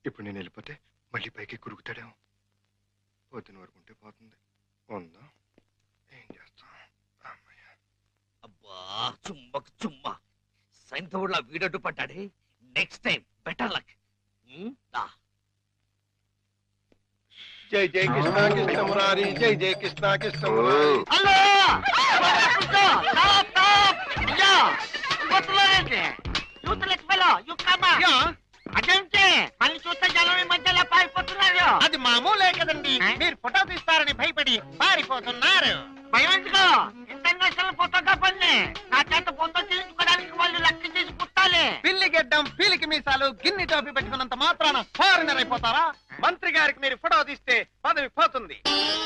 ఇప్పుడు నేను వెళ్ళిపోతే మళ్ళీ పైకి కురుకుతాడేమో. పొద్దున వరకు ఉంటే పోతుంది. ఉందా ఏం చేస్తా. అబ్బా చుమ్మకు చుమ్మ సైంతవుడిలా వీడడ్డు పడ్డాడే. Next time better luck. జై జై కృష్ణ కృష్ణ మురారి, జై జై కృష్ణ కృష్ణ మురారి. హలో అదేంటి మళ్ళీ చూస్తే జనం ఈ మధ్యలో పారిపోతున్నారు. అది మామూలే కదండి, మీరు ఫోటో తీస్తారని భయపడి పారిపోతున్నారు. భయం ఎందుకు? ఇంటర్నేషనల్ ఫోటోగ్రాఫర్ని నా చేత ఫోటో తీయించుకోవడానికి వాళ్ళు లెక్క చేసి పుట్టాలి. పిల్లి గెడ్డం, పీలికి మీసాలు, గిన్ని టోపీ పెట్టుకున్నంత మాత్రాన ఫారినర్ అయిపోతారా? మంత్రి గారికి మీరు ఫోటో తీస్తే పదవి పోతుంది,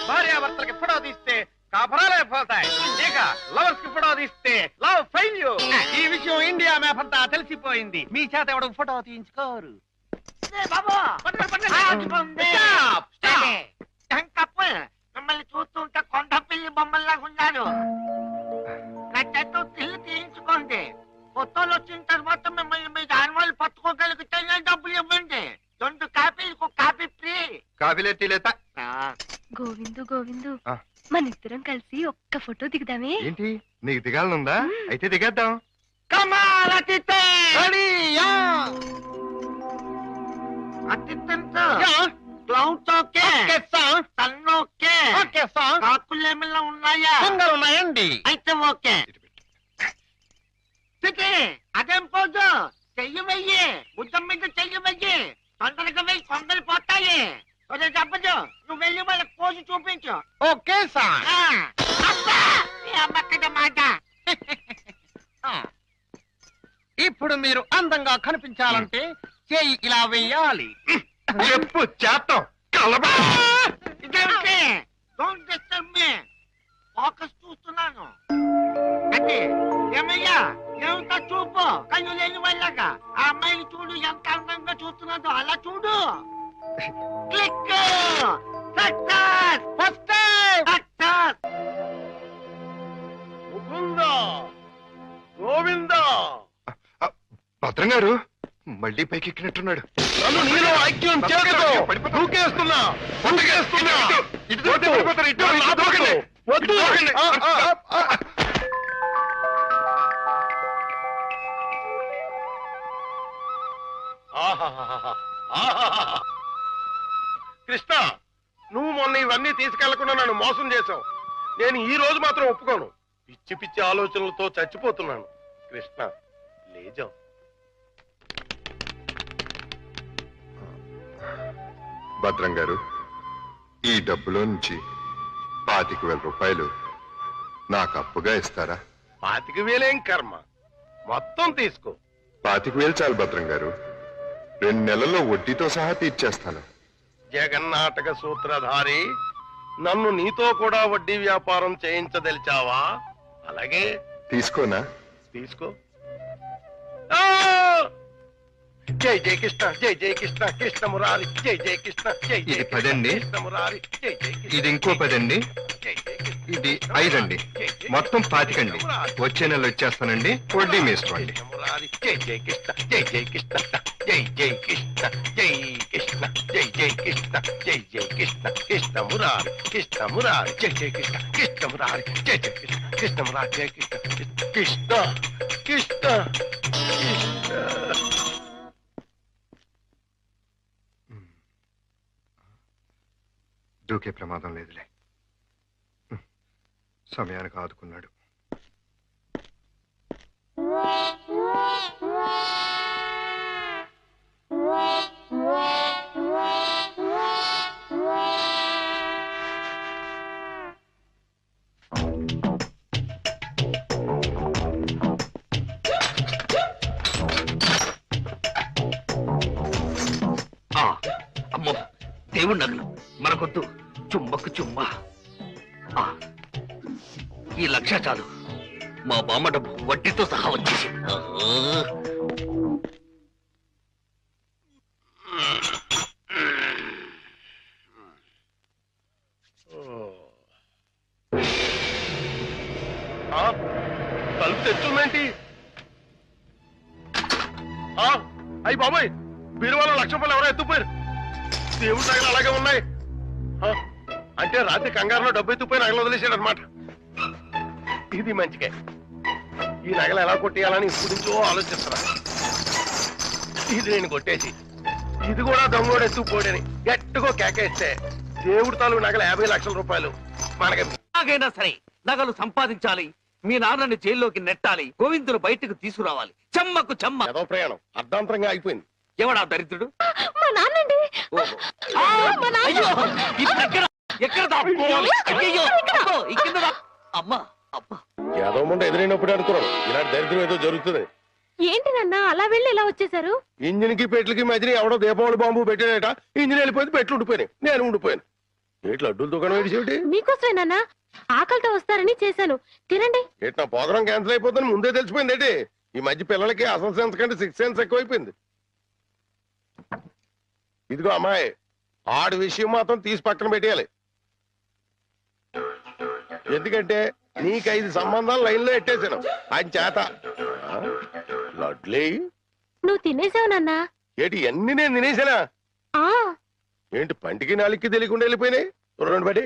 భార్యాభర్తలకి ఫోటో తీస్తే కాపురాలే పోతాయి, ఇక లవర్స్ కి ఫోటో తీస్తే లవ్ ఫెయిల్యూర్. ఈ విషయం ఇండియా మ్యాప్ అంతా తెలిసిపోయింది. మీ చేత ఎవడు ఫోటో తీయించుకోరు. మిమ్మల్ని చూస్తుంటే కొండ పిల్లి బొమ్మల్లాగా ఉన్నారు. నా చేత ఇల్లు తీయించుకోండి. ఫోటోలు వచ్చిన తర్వాత మిమ్మల్ని మీ దానివాళ్ళు పట్టుకోగలిగితే డబ్బులు ఇవ్వండి. 2 కాపీలకు కాపీ ఫ్రీ. కాఫీలే తీలేత. గోవిందు గోవిందు, మన ఇద్దరం కలిసి ఒక్క ఫోటో దిగుదామే? ఏంటి నీకు దిగాలనుందా? అయితే దిగేద్దాం. క్లౌడ్స్ ఓకే, సన్ ఓకే, కాకులు ఏమైనా ఉన్నాయా? ఉన్నాయండి. అయితే ఓకే. అదేం పోదు, చెయ్యి వెయ్యి, బుద్ధం మీద చెయ్యి వెయ్యి, తొందరగా వెయ్యి, కొందరు పోతాయి. చెప్పదు, నువ్వు వెళ్ళి వాళ్ళకి పోసి చూపించు. Okay sir. మాట ఇప్పుడు మీరు అందంగా కనిపించాలంటే చేయి ఇలా వెయ్యాలి. చెప్పు చేస్తాం. ఇదేంటి? Don't disturb me. ఫోకస్ చూస్తున్నాను. అంటే ఏమయ్యా, ఏమిటా చూపు? కళ్ళు లేని వాళ్ళగా ఆ అమ్మాయిని చూడు, ఎంత అందంగా చూస్తున్నాదో అలా చూడు. Click. Success. First success. Mukunda, Govinda. భద్రం గారు మళ్ళీ పైకి ఎక్కినట్టున్నాడు. నన్ను నీలో ఐక్యం చేయదు. దూకేస్తున్నా, దూకేస్తున్నా. వద్దు. కృష్ణ, నువ్వు మొన్న ఇవన్నీ తీసుకెళ్లకుండా నన్ను మోసం చేశావు. నేను ఈ రోజు మాత్రం ఒప్పుకోను. పిచ్చి పిచ్చి ఆలోచనలతో చచ్చిపోతున్నాను. కృష్ణ లేజం. భద్రం గారు, ఈ డబ్బులో నుంచి 25,000 రూపాయలు నాకు అప్పుగా ఇస్తారా? 25,000 కర్మ, మొత్తం తీసుకో. 25,000 చాలు భద్రం గారు. 2 నెలల్లో వడ్డీతో సహా తీర్చేస్తాను. జగన్నాటక సూత్రధారి, నన్ను నీతో కూడా వడ్డీ వ్యాపారం చేయించదలిచావా? అలాగే తీసుకోనా? తీసుకో. జై జై కృష్ణ, జై జై కృష్ణ కృష్ణ మురారి, జై జై కృష్ణ, జై జై ఇది 10 అండి. కృష్ణ మురారి, జై జై కృష్ణ. ఇది ఇంకో 10 అండి. ఇది 5 అండి. మొత్తం 25 అండి. వచ్చే నెల వచ్చేస్తానండి. వడ్డీ వేసుకోండి. జై జై కృష్ణ, జై జై కృష్ణ, జై జై కృష్ణ, జై కృష్ణ, జై జై కృష్ణ, జై జై కృష్ణ కృష్ణ మురారి, కృష్ణ మురారి, జై జై కృష్ణ, కృష్ణ మురారి, జై జై కృష్ణ, కృష్ణ మురారి, జై కృష్ణ, కృష్ణ కృష్ణ కృష్ణ. దూకే ప్రమాదం లేదులే. సమయానికి ఆదుకున్నాడు. అమ్మో, దేవుడి నగలు మనకొద్దు. చుమ్మకు చుమ్మ. ఈ 1,00,000 చాలు. మా బామ్మ డబ్బు వడ్డీతో సహా వచ్చేసి. తలుపు తెచ్చుందేంటి? అయ్యి బాబాయ్, బీరువాలో 1,00,000 రూపాయలు ఎవరో ఎత్తుపోయారు. దేవుడి నగలు అలాగే ఉన్నాయి. ఆ, అంటే రాత్రి కంగారులో డబ్బు ఎత్తుపోయి నగలు వదిలేశాడు అనమాట. ఇది మంచిగా. ఈ నగలు ఎలా కొట్టేయాలని ఇప్పుడు నుంచో ఆలోచిస్తున్నా. ఇది నేను కొట్టేసి ఇది కూడా దొంగోడు ఎత్తుకుపోడని గట్టిగా కేకేస్తే దేవుడి తాలూకు నగలు 50 లక్షల రూపాయలు మనకి. ఎలాగైనా సరే నగలు సంపాదించాలి. మీ నాన్నని జైల్లోకి నెట్టాలి. గోవిందును బయటకు తీసుకురావాలి. చెమ్మకు చెమ్మ. ఏదో ప్రయాణం అర్ధాంతరంగా అయిపోయింది. ఎవడా దరిద్రుడు? మా నాన్నండి. ఓహో. అయ్యో, ఇప్పుడు ఎక్కడ దాక్కోవాలి? అయ్యయ్యో, అబ్బో, ఈ కింద అమ్మా అబ్బా. ఏదో ముందు ఎదురైనప్పుడు అనుకున్నాను ఇలాంటి దరిద్రం ఏదో జరుగుతుంది. ఏంటి నాన్న అలా వెళ్ళి ఇలా వచ్చేసారు? ఇంజిన్ కి పెట్లకి మధ్యన ఎవడో దీపావళి బాంబు పెట్టాడట. ఇంజిన్ వెళ్ళిపోయింది, పెట్లు ఉండిపోయినాయి, నేను ఉండిపోయాను. ఏట్లు అడ్డుల దుకాణం ఏడిసేమిటి? మీకోసమే నాన్న, ఆకలితో వస్తారని చేశాను, తినండి. ఏట్ నా ప్రోగ్రాం క్యాన్సిల్ అయిపోతుందని ముందే తెలిసిపోయింది ఏంటి? ఈ మధ్య పిల్లలకి అసలు సెన్స్ కంటే 6th సెన్స్ ఎక్కువైపోయింది. ఇదిగో అమ్మాయి, ఆడి విషయం మాత్రం తీసి పక్కన పెట్టేయాలి. ఎందుకంటే నీకు 5 సంబంధాలు లైన్ లో ఎట్టేశాను ఆయన చేత. లడ్లీ, నువ్వు తినేసావు నాన్న. ఏంటి అన్ని నేను తినేసానా? ఆ ఏంటి పంటికి నాలుగుకి తెలియకుండా వెళ్ళిపోయినాయి? రెండు బడి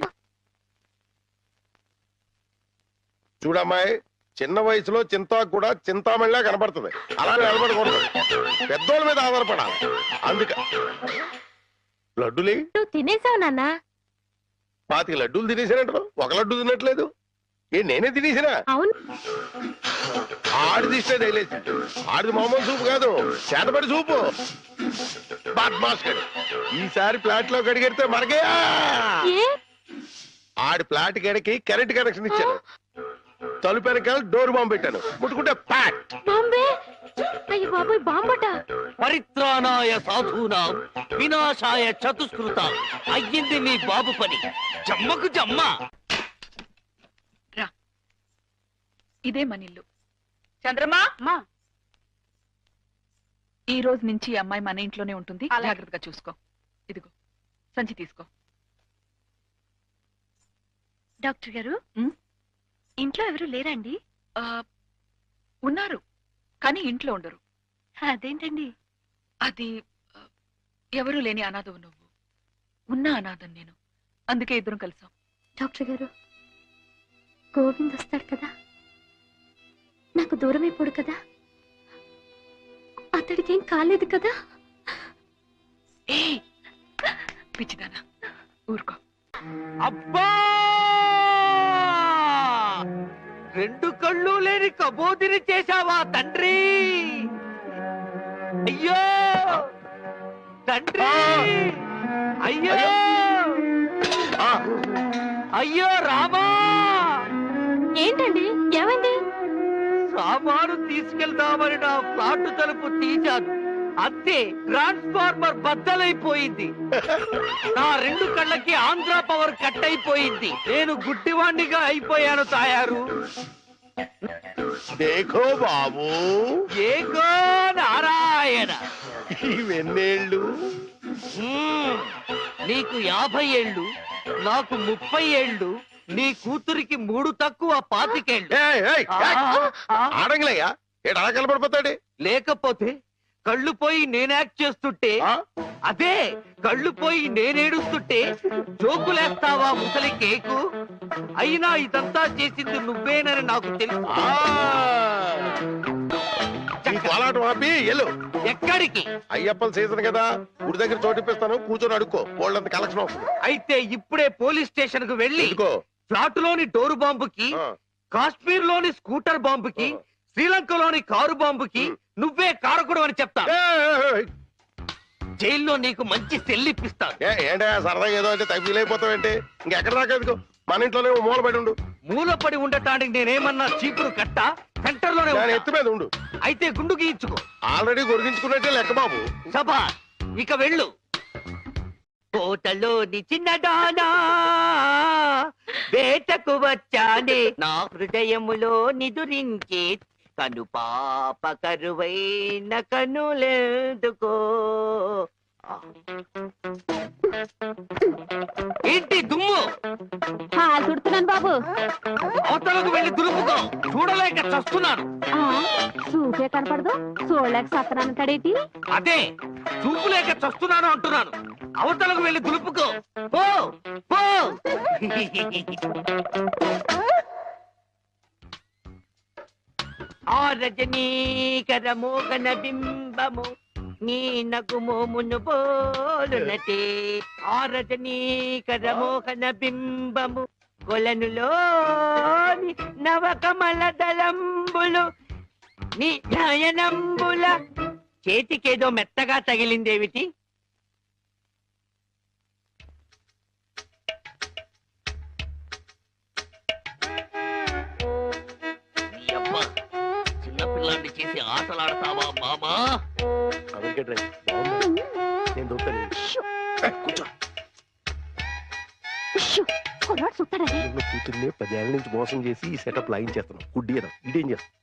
చూడమ్మాయి, చిన్న వయసులో చింతాకు కూడా చింతామణిలా కనపడుతుంది. అలా నిలబడకూడదు, పెద్దోళ్ళ మీద ఆధారపడాలి. అందుక లడ్డులే నువ్వు తినేసావు నాన్న. 25 లడ్డూలు తినేసానంటారు, ఒక లడ్డు తినట్లేదు. నేనే తినేసినా? అవును. ఆడిది ఇష్టే తగిలేసి. ఆడిది మామూలు సూపు కాదు, చేతబడి సూపు. బాద్మాష్ గడు ఈసారి ఫ్లాట్ లో కడిగెడితే మనకే. ఏ ఆడి ఫ్లాట్ గడికి కరెంట్ కనెక్షన్ ఇచ్చాను. తలుపు వెనకాల డోర్ బాంబు పెట్టాను, ముట్టుకుంటే ప్యాట్. బాంబే. అయ్యో బాబోయ్, బాంబట. పరిత్రాణాయ సాధూనాం వినాశాయ చతుష్కృత. అయ్యింది మీ బాబు పని. జమ్మకు జమ్మ. ఇదే మన ఇల్లు. చంద్రమా, ఈ రోజు నుంచి ఈ అమ్మాయి మన ఇంట్లోనే ఉంటుంది. జాగ్రత్తగా చూసుకో. ఇదిగో సంచి తీసుకో. డాక్టర్ గారు, ఉమ్? ఇంట్లో ఎవరు లేరండి? ఉన్నారు, కానీ ఇంట్లో ఉండరు. అదేంటండి? అది ఎవరూ లేని అనాథవు నువ్వు, ఉన్న అనాథం నేను. అందుకే ఇద్దరం కలిసాం. డాక్టర్ గారు, గోవింద్ వస్తాడు కదా, నాకు దూరం అయిపోడు కదా, అతడికి ఏం కాలేదు కదా? ఏ పిచ్చిదానా, ఊరుకో. అబ్బా, 2 కళ్ళు లేని కబోదిని చేశావా తండ్రి? అయ్యో తండ్రి, అయ్యో అయ్యో రామా. ఏంటండి, ఏమైంది? సామాను తీసుకెళ్దామని నా ఫ్లాట్ తలుపు తీశాను, అంతే ట్రాన్స్ఫార్మర్ బద్దలైపోయింది. నా 2 కళ్ళకి ఆంధ్ర పవర్ కట్ అయిపోయింది. నేను గుడ్డివాణ్ణిగా అయిపోయాను తాయారు. దేఖో బాబు, ఏకో నారాయణ. ఇవెన్నేళ్ళు? నీకు 50 ఏళ్ళు, నాకు 30 ఏళ్ళు, నీ కూతురికి 3 తక్కువ 25 ఏళ్ళు. ఆడంగిలయ్యా, ఏడు అలా కనపడిపోతాడు. లేకపోతే కళ్ళు పోయి నేను యాక్ట్ చేస్తుంటే, అదే కళ్ళు పోయి నేనేడుస్తుంటే జోకులేస్తావా ముసలి కేకు? అయినా ఇదంతా చేసింది నువ్వేనని నాకు తెలుసు. కోలాటం ఆపి ఎల్లు. ఎక్కడికి? అయ్యప్పల సీజన్ కదా, గుడి దగ్గర చోటిప్పిస్తాను, కూర్చొని అడుక్కో, వాళ్ళంత కలెక్షన్ అవుతుంది. అయితే ఇప్పుడే పోలీస్ స్టేషన్ కు వెళ్ళి ఫ్లాట్ లోని డోరు బాంబుకి, కాశ్మీర్ లోని స్కూటర్ బాంబుకి, శ్రీలంకలోని కారు బాంబుకి నువ్వే కారకుడు అని చెప్తా. జైల్లో నీకు మంచి సెల్లిప్పిస్తాను. ఏంటా సరదాగా ఏదో అంటే తగ్గి అయిపోతావేంటి? ఇంకెక్కడ దాకా ఎందుకు, మన ఇంట్లోనే మూలపడి ఉండు. మూలపడి ఉండటానికి నేనేమన్నా చీపురు కట్ట? సెంటర్ లోనే ఎత్తు మీద ఉండు. అయితే గుండు గీయించుకో. ఆల్రెడీ గొరిగించుకున్నట్టే లెక్క బాబు. సభా, ఇక వెళ్ళు. కోటలోని చిన్నదానా వేటకు వచ్చానే, నా హృదయములో నిదురించే కను పాప కరువైన కనులెందుకో. ఏంటి దుమ్ము? చుడుతున్నాను బాబు. అవతలకు వెళ్ళి దులుపుకో, చూడలేక చస్తున్నాను. చూపే కనపడదు, చూడలేక సత్తనాన్ని కడేటి. అదే చూపు లేక చస్తున్నాను అంటున్నాను. అవతలకు వెళ్ళి దులుపుకో. పో పో. ఆ రజనీకర మోగన బింబము నీ నగుమోమును పోలునటే. ఆ రజనీకర మోహన బింబము కొలనులోని నవకమల దళంబులు నీ నయనంబుల. చేతికేదో మెత్తగా తగిలిందేమిటి? చిన్నపిల్లాన్ని చేసి ఆటలాడతావా మామా? నేను దొరుకుతాను. కూర్చో. కొన్నాడు చూస్తాడని నిన్ను కూతుర్ని 10 ఏళ్ల నుంచి మోసం చేసి ఈ సెటప్ లాగించేస్తున్నావు. గుడ్డి కదా ఇదేం చేస్తావు?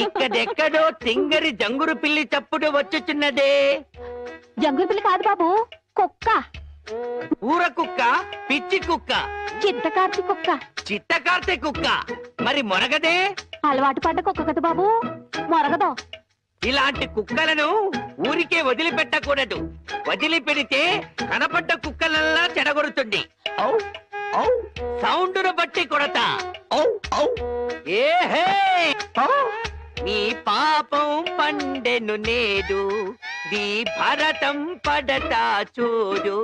ఇక్కడెక్కడో తింగరి జంగురు పిల్లి చప్పుడు వచ్చుచున్నదే. జంగుల పిల్లి కాదు బాబు, కుక్క. ఊర కుక్క, పిచ్చి కుక్క, చిత్తకార్తి కుక్క. చిత్తకార్తె కుక్క. మరి మొరగదే? అలవాటు పడ్డ కుక్క కదా బాబు, మొరగదు. ఇలాంటి కుక్కలను ఊరికే వదిలిపెట్టకూడదు. వదిలిపెడితే కనపడ్డ కుక్కలల్లా చెడగొడుతుంది. సౌండును బట్టి కొడతా. ఏహే, నీ పాపం పండెను నేడు, నీ భరతం పడతా చూడు.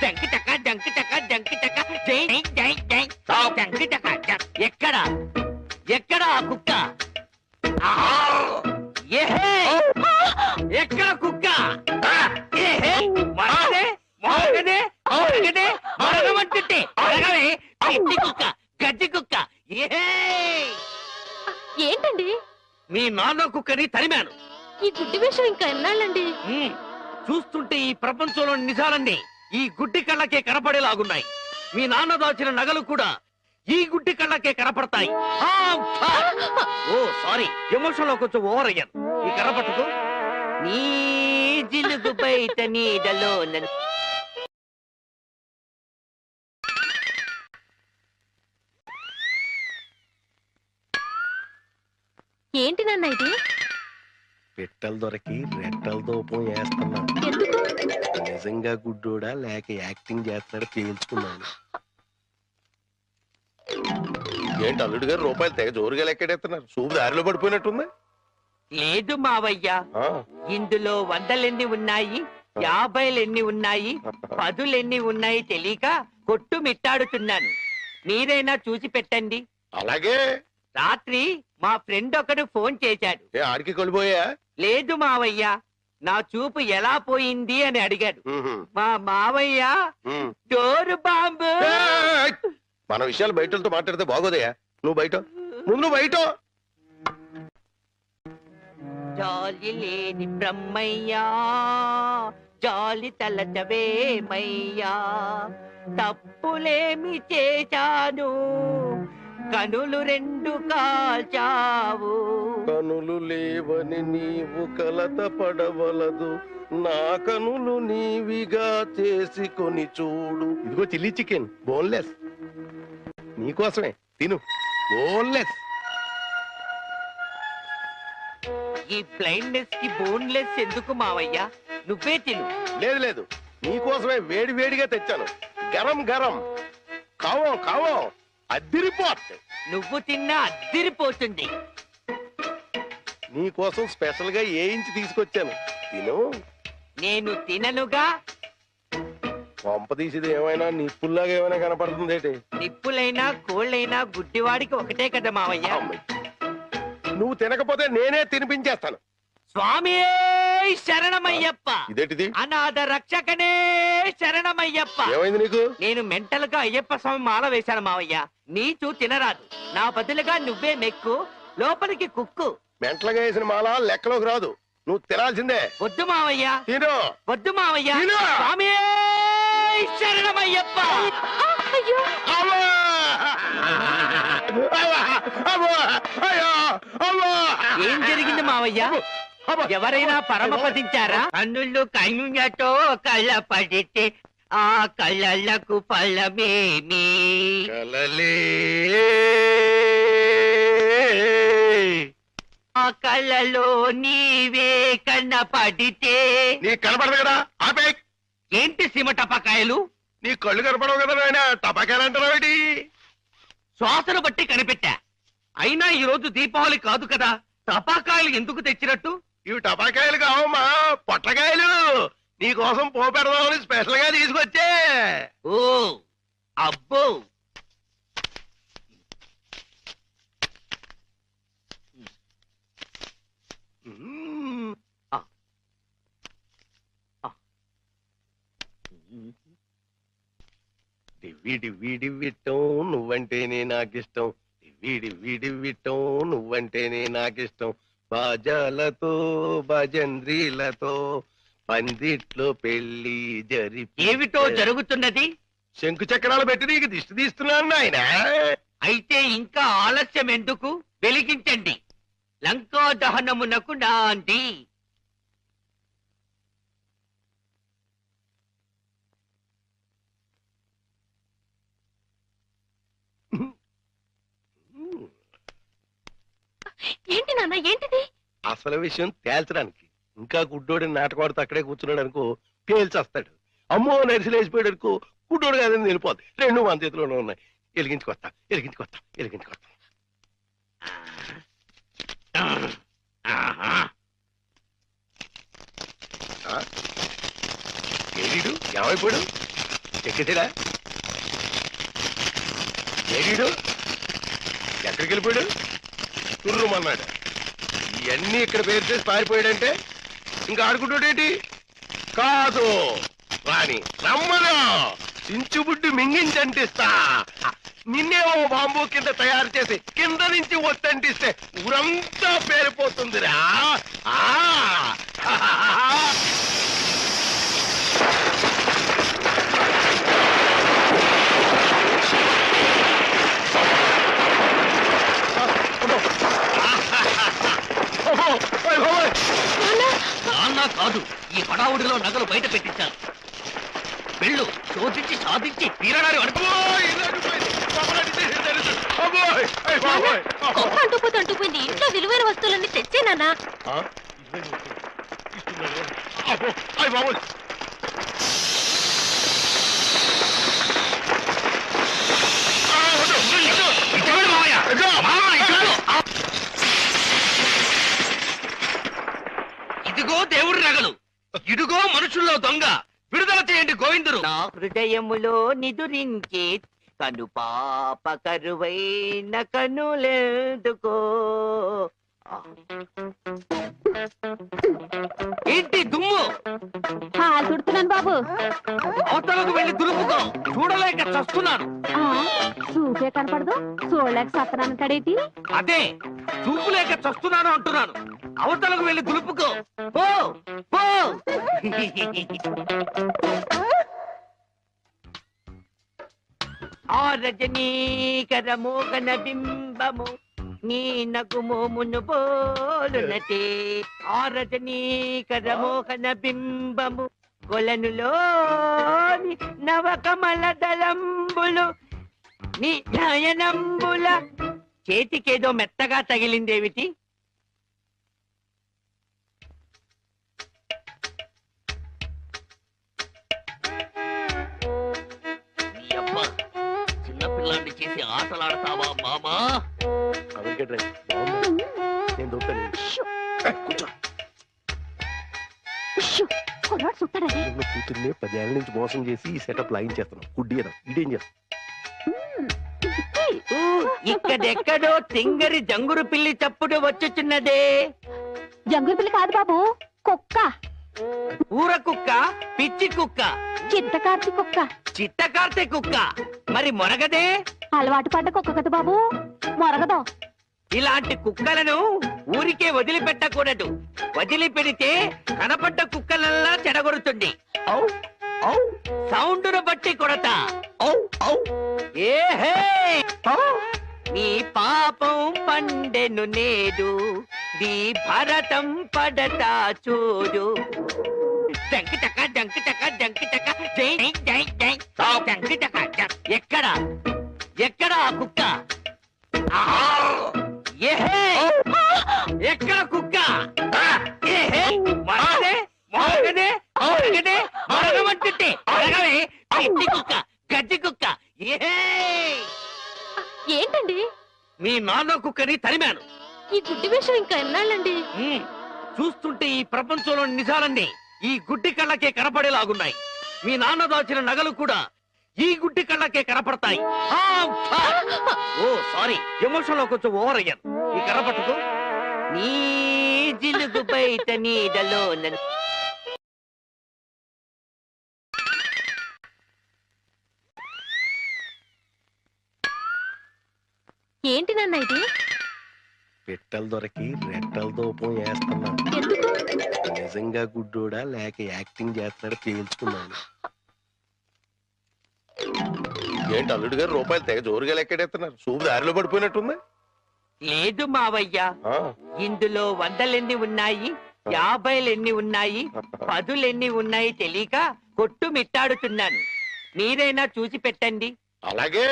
జంకి చక్క జంకి చక్క జంకి చక్క జై జై జై జంకి చక్క. ఎక్కడ ఎక్కడ ఆ కుక్క? ఏహే, ఎక్కడ కుక్క? ఏహే, మరగదే మరగదే మరగదే మరగమంటుంటే మరగవే. పిచ్చి కుక్క, గజ్జి కుక్క. ఏహే, ఏంటండి మీ నాన్న కుక్కని తరిమాను. ఈ గుడ్డి విషయం ఇంకా ఎన్నాళ్ళండి? చూస్తుంటే ఈ ప్రపంచంలోని నిజాలన్నీ ఈ గుడ్డి కళ్ళకే కనపడేలాగున్నాయి. మీ నాన్న దాచిన నగలు కూడా ఈ గుడ్డి కళ్ళకే కనపడతాయి. ఓ సారీ, ఎమోషన్ లో కొంచెం ఓవర్ అయ్యాను. ఈ కనపట్టుకు. నీ జిలుగు బయట నీడలో ఏంటి నాన్న ఇది? పెట్టలు దొరికి రెట్టల దూపం వేస్తున్నా. ఎందుకు? నిజంగా గుడ్డోడా లేక యాక్టింగ్ చేస్తున్నాడు తేల్చుకున్నాను. ఏంటి అల్లుడు గారు రూపాయలు తెగ జోరుగా లెక్కెడేస్తున్నారు? చూపు దారిలో పడిపోయినట్టుంది. లేదు మావయ్య, ఇందులో 100 ఉన్నాయి, 50 ఉన్నాయి, 10 ఉన్నాయి తెలియక కొట్టు మిట్టాడుతున్నాను. మీరైనా చూసి పెట్టండి. అలాగే. రాత్రి మా ఫ్రెండ్ ఒకడు ఫోన్ చేశాడు. ఆడికి కొలిపోయా? లేదు మావయ్య, నా చూపు ఎలా పోయింది అని అడిగాడు. మా మావయ్య డోరు బాంబు. మన విషయాలు బయటతో మాట్లాడితే బాగోదయా. నువ్వు బయట, ముందు బయట. జాలి లేని బ్రహ్మయ్యా, జాలి తలచవేమయ్యా, తప్పులేమి చేశాను, కనులు 2 కాల్చావు. కనులు లేవని నీవు కలత పడవలదు, నా కనులు నీవిగా చేసుకొని చూడు. ఇదిగో చిల్లీ చికెన్ బోన్లెస్, నీకోసమే తిను. బోన్లెస్. ఈ బ్లైండ్నెస్ కి బోన్లెస్ ఎందుకు మావయ్య? నువ్వే తిను. లేదు లేదు, నీకోసమే వేడి వేడిగా తెచ్చాను. గరం గరం. కావో కావో, అద్దిరిపోతుంది. నువ్వు తిన్నా అద్దిరిపోతుంది. నీకోసం స్పెషల్ గా ఏ ఇంచి తీసుకొచ్చాను, తిను. నేను తిననుగా. పంప తీసేది ఏమైనా నిప్పుల్లాగా ఏమైనా కనపడుతుంది ఏంటి? నిప్పులైనా కోళ్ళైనా గుడ్డివాడికి ఒకటే కదా మావయ్య. నువ్వు తినకపోతే నేనే తినిపించేస్తాను. స్వామి శరణమయ్యప్ప. ఇదేంటిది? అనాథ రక్షకనే శరణమయ్యప్ప. ఏమైంది నీకు? నేను మెంటల్ గా అయ్యప్ప స్వామి మాల వేశాను మావయ్య. నీచు తినరాదు, నా బదులుగా నువ్వే మెక్కు, లోపలికి కుక్కు. మెంటలుగా వేసిన మాల లెక్కలోకి రాదు, నువ్వు తినాల్సిందే. వద్దు మావయ్య, తిను. వద్దు మావయ్య. తిను. స్వామి శరణమయ్యప్ప. ఏం జరిగింది మావయ్య? ఎవరైనా పరమపదించారా? కన్నుళ్ళు కన్నులతో కళ్ళ పడితే ఆ కళ్ళకు ఫలమేమి? కలలే ఆ కళ్ళలో నీవే కన్నపడితే. నీకు కనపడదు కదా ఆపే. ఏంటి సీమ టపాకాయలు? నీ కళ్ళు కనపడవు కదా నాయన, టపాకాయలు అంటారావేటి? శ్వాసను బట్టి కనిపెట్టా. అయినా ఈ రోజు దీపావళి కాదు కదా, టపాకాయలు ఎందుకు తెచ్చినట్టు? ఇవి టపాకాయలు కావమ్మా, పొట్లకాయలు. నీకోసం పోపెడదామని స్పెషల్ గా తీసుకొచ్చే. ఓ అబ్బో, మ్మ్. డివ్వి డివ్వి డివ్విట్టం నువ్వంటేనే నాకిష్టం, డివ్వి డివ్వి డివ్విట్టం నువ్వంటేనే నాకిష్టం. బాజాలతో భజంద్రీలతో పందిట్లో పెళ్లి ఏమిటో జరుగుతున్నది? శంకు చక్రాలు పెట్టి నీకు దిష్టి తీస్తున్నాను నాయన. అయితే ఇంకా ఆలస్యం ఎందుకు? వెలిగించండి. లంకా దహనమునకు నాంది. ఏంటి నాన్న, ఏంటిది? అసలు విషయం తేల్చడానికి. ఇంకా గుడ్డోడి నాటకవాడితో అక్కడే కూర్చున్నాడు అనుకో, పేల్చేస్తాడు. అమ్మో నరిసిలేసిపోయాడు అనుకో, గుడ్డోడు కాదని వెళ్ళిపోద్ది. రెండు మన చేతిలోనే ఉన్నాయి. ఎలిగించుకొస్తా ఎలిగించుకొస్తా ఎలిగించుకొస్తా. ఏడీడు ఏమైపోయాడు? ఎక్కేసాడా? ఏడీడు ఎక్కడికి వెళ్ళిపోయాడు? తుర్రుమన్నాడు. ఇవన్నీ ఇక్కడ పేరు చేసి పారిపోయాడంటే ఇంకా ఆడుకుంటాడేంటి? కాదు రాణి, రమ్మను. చించుబుడ్డి మింగించంటిస్తా. నిన్నేమో బాంబు కింద తయారు చేసి కింద నుంచి ఒత్తంటిస్తే ఊరంతా పేరిపోతుందిరా. నాన్న కాదు, ఈ హడావుడిలో నగలు బయట పెట్టించాను. వెళ్ళు, శోధించి సాధించి తీరడారి అడుగు. అంటుపోయింది. ఇంట్లో విలువైన వస్తువులన్నీ తెచ్చేనా? ఇదిగో దేవుడి నగలు, ఇదిగో మనుషుల్లో దొంగ. విడుదల చేయండి గోవిందుడు. నా హృదయములో నిదురించే కను పాప కరువైన కనులెందుకో. ఏంటి దుమ్ము? చుడుతున్నాను బాబు. అవతలకు వెళ్ళి దులుపుకో. చూడలేక చస్తున్నాను. చూపే కనపడదు, చూడలేక సత్తనానంటాడేటి? అదే, చూపు లేక చస్తున్నాను అంటున్నాను. అవతలకు వెళ్ళి దులుపుకో. పో పో. ఆ రజనీకర మోగన బింబము నీ నగుమోమును పోలునటే. ఆ రజనీకర మోహన బింబము కొలనులోని నవకమల దళంబులు నీ నయనంబుల. చేతికేదో మెత్తగా తగిలిందేమిటి? చిన్నపిల్లాన్ని చేసి ఆటలాడతావా మామా? నేను దొరుకుతాను. కూతుర్ని 10 ఏళ్ళ నుంచి మోసం చేసి ఈ సెటప్ లాగించేస్తున్నాం. గుడ్డి ఇదేం చేస్తాం? ఇక్కడెక్కడో తింగరి జంగురు పిల్లి చప్పుడు వచ్చుచున్నదే. జంగురు పిల్లి కాదు బాబు, కుక్క. ఊర కుక్క, పిచ్చి కుక్క, చిత్తకార్తి కుక్క. చిత్తకార్తె కుక్క. మరి మొరగదే? అలవాటు పడ్డ కుక్క కదా బాబు, మొరగదు. ఇలాంటి కుక్కలను ఊరికే వదిలిపెట్టకూడదు. వదిలిపెడితే కనపడ్డ కుక్కలల్లా చెడగొడుతుంది. సౌండును బట్టి కొడతా. ఏహే, నీ పాపం పండెను నేడు, నీ భరతం పడతా చూడు. జంకి టక జంకి టక జంకి టక జై జై జై జంకి టక. ఎక్కడ ఎక్కడ ఆ కుక్క? ఏహే, ఎక్కడ అరగదే, అరగమంటుంటే అరగవే, పిచ్చి కుక్క, గజ్జి కుక్క. ఏంటండి మీ నాన్న కుక్కని తరిమాను. ఈ గుడ్డి విషయం ఇంకా ఎన్నాళ్ళండి? చూస్తుంటే ఈ ప్రపంచంలోని నిజాలన్నీ ఈ గుడ్డి కళ్ళకే కనపడేలాగున్నాయి. మీ నాన్న దాచిన నగలు కూడా ఈ గుడ్డి కళ్ళకే కనపడతాయి. ఓ సారీ, ఎమోషన్ లో కొంచెం ఓవర్ అయ్యాను. ఈ కనపట్టుకు నీ జిలుగు బయట నీడలో ఏంటి నాన్న ఇది? పిట్టలు దొరికి రెట్టల దూపం వేస్తున్నా. ఎందుకు? నిజంగా గుడ్డోడా లేక యాక్టింగ్ చేస్తున్నాడు పీల్చుకున్నాను. ఏంటి అల్లుడు గారు రూపాయలు తెగ జోరుగా లెక్కెడేస్తున్నారు? సూపు దారిలో పడిపోయినట్టుంది. లేదు మావయ్య, ఇందులో 100 ఉన్నాయి, 50 ఉన్నాయి, 10 ఉన్నాయి తెలియక కొట్టు మిట్టాడుతున్నాను. మీరైనా చూసి పెట్టండి. అలాగే.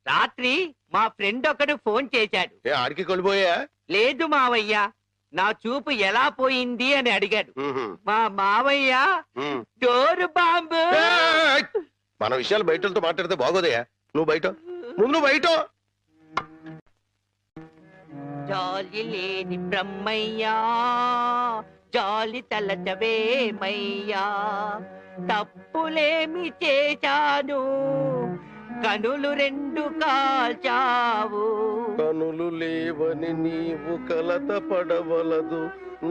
రాత్రి మా ఫ్రెండ్ ఒకడు ఫోన్ చేశాడు. ఆడికి కొలిపోయా? లేదు మావయ్య, నా చూపు ఎలా పోయింది అని అడిగాడు. మా మావయ్య డోరు బాంబు. మన విషయాలు బయటతో మాట్లాడితే బాగోదయా. నువ్వు బయట, ముందు బయట. జాలి లేని బ్రహ్మయ్యా, జాలి తలచవేమయ్యా, తప్పులేమి చేశాను, కనులు 2 కాల్చావు. కనులు లేవని నీవు కలత పడవలదు,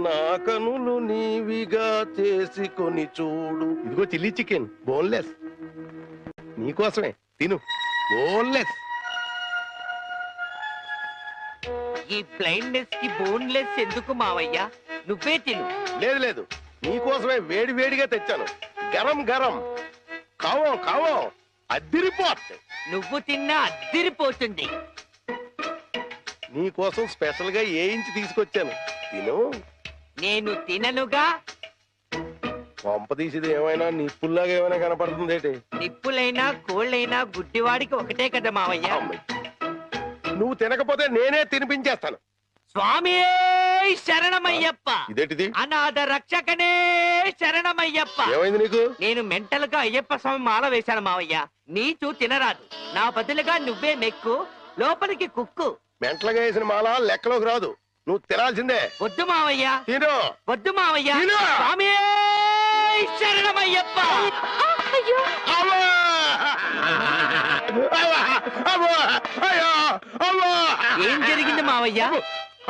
నా కనులు నీవిగా చేసుకొని చూడు. ఇదిగో చిల్లీ చికెన్ బోన్లెస్, నీకోసమే తిను. బోన్లెస్. ఈ బ్లైండ్నెస్ కి బోన్లెస్ ఎందుకు మావయ్య? నువ్వే తిను. లేదు లేదు, నీకోసమే వేడి వేడిగా తెచ్చాను. గరం గరం. కావో కావో, అద్దిరిపోతుంది. నువ్వు తిన్నా అద్దిరిపోతుంది. నీకోసం స్పెషల్ గా వేయించి తీసుకొచ్చాను, తిను. నేను తిననుగా. పంప తీసేది ఏమైనా నిప్పుల్లాగా ఏమైనా కనపడుతుంది ఏంటి? నిప్పులైనా కోళ్ళైనా గుడ్డివాడికి ఒకటే కదా మావయ్య. నువ్వు తినకపోతే నేనే తినిపించేస్తాను. స్వామి శరణమయ్యప్ప. ఇదేంటిది? అనాథ రక్షకనే శరణమయ్యప్ప. ఏమైంది నీకు? నేను మెంటల్ గా అయ్యప్ప స్వామి మాల వేశాను మావయ్య. నీచు తినరాదు, నా బదులుగా నువ్వే మెక్కు, లోపలికి కుక్కు. మెంటలుగా వేసిన మాల లెక్కలోకి రాదు, నువ్వు తినాల్సిందే. వద్దు మావయ్య, తిను. వద్దు మావయ్య. తిను. స్వామి శరణమయ్యప్ప. అయ్యో అవ్వా! అవ్వా! అవ్వా! అయ్యో! అవ్వా! ఏం జరిగింది మావయ్య?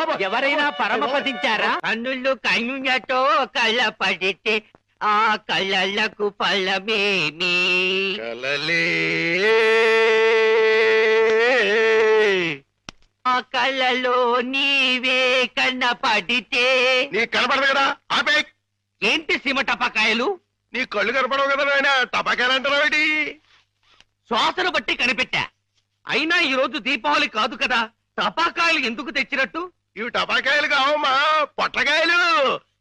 అవ్వా! ఎవరైనా పరమపదించారా? కన్నుళ్ళు కన్నులతో కళ్ళ పడితే ఆ కళ్ళకు ఫలమేమి? కలలే ఆ కళ్ళలో నీవే కన్న పడితే. నీ కనపడదు కదా, ఆపే. ఏంటి సీమ టపాకాయలు? నీ కళ్ళు కనపడవు కదా నాయన, టపాకాయలు అంటారావేటి? శ్వాసను బట్టి కనిపెట్టా. అయినా ఈ రోజు దీపావళి కాదు కదా, టపాకాయలు ఎందుకు తెచ్చినట్టు? ఇవి టపాకాయలు కావమ్మా, పొట్టకాయలు.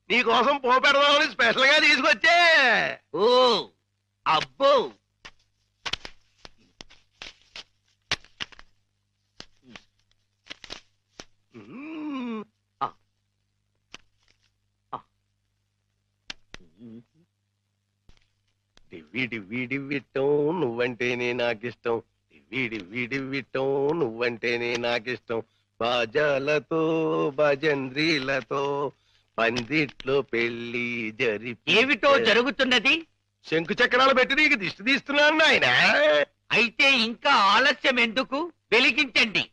నీకోసం పోపెడదామని స్పెషల్ గా తీసుకొచ్చే. ఓ అబ్బో, డివ్వి డివ్వి డివ్విట్టం నువ్వంటేనే నాకిష్టం. డివ్వి డివ్వి డివ్విట్టం నువ్వంటేనే నాకిష్టం. బాజాలతో భజంద్రీలతో పందిట్లో పెళ్లి ఏమిటో జరుగుతున్నది? శంకు చక్రాలు పెట్టి నీకు దిష్టి తీస్తున్నాను నాయన. అయితే ఇంకా ఆలస్యం ఎందుకు? వెలిగించండి.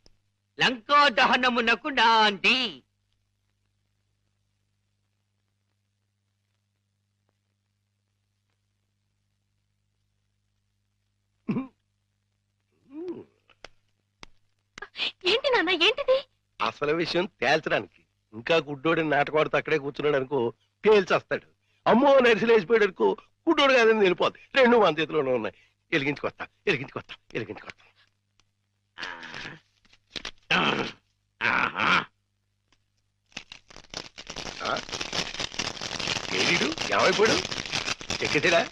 లంకా దహనమునకు నాంది. ఏంటి నాన్న, ఏంటిది? అసలు విషయం తేల్చడానికి. ఇంకా గుడ్డోడి నాటకవాడితో అక్కడే కూర్చున్నాడు అనుకో, పేల్చేస్తాడు. అమ్మో నరిసిలేసిపోయాడు అనుకో, గుడ్డోడు కాదని వెళ్ళిపోద్ది. 2 మన చేతిలోనే ఉన్నాయి. ఎలిగించుకొస్తా ఎలిగించుకొస్తా ఎలిగించుకొస్తా. ఏడీడు ఏమైపోయాడు? ఎక్కేసాడా?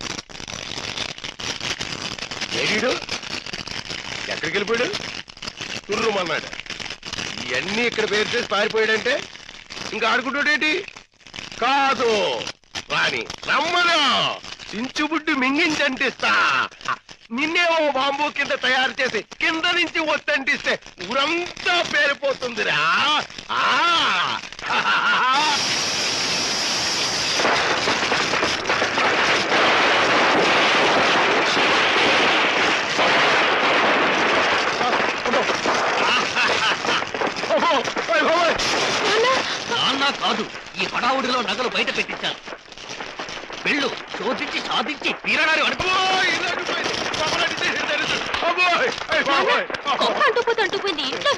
ఏడీడు ఎక్కడికి వెళ్ళిపోయాడు? తుర్రుమన్నాడు. ఇవన్నీ ఇక్కడ పేరు చేసి పారిపోయాడంటే ఇంకా ఆడుకుంటాడేంటి? కాదు, రాణి రమ్మను చించుబుడ్డి మింగించంటిస్తా నిన్నేమో బాంబు కింద తయారు చేసి కింద నుంచి ఒత్తంటిస్తే ఊరంతా పేరిపోతుందిరా ఆ నాన్న కాదు, ఈ హడావుడిలో నగలు బయట పెట్టించాను. వెళ్ళు, శోధించి సాధించి వీరగారి అడుగు. అబ్బోయ్ అంటుపోతే అంటుపోయింది ఇంట్లో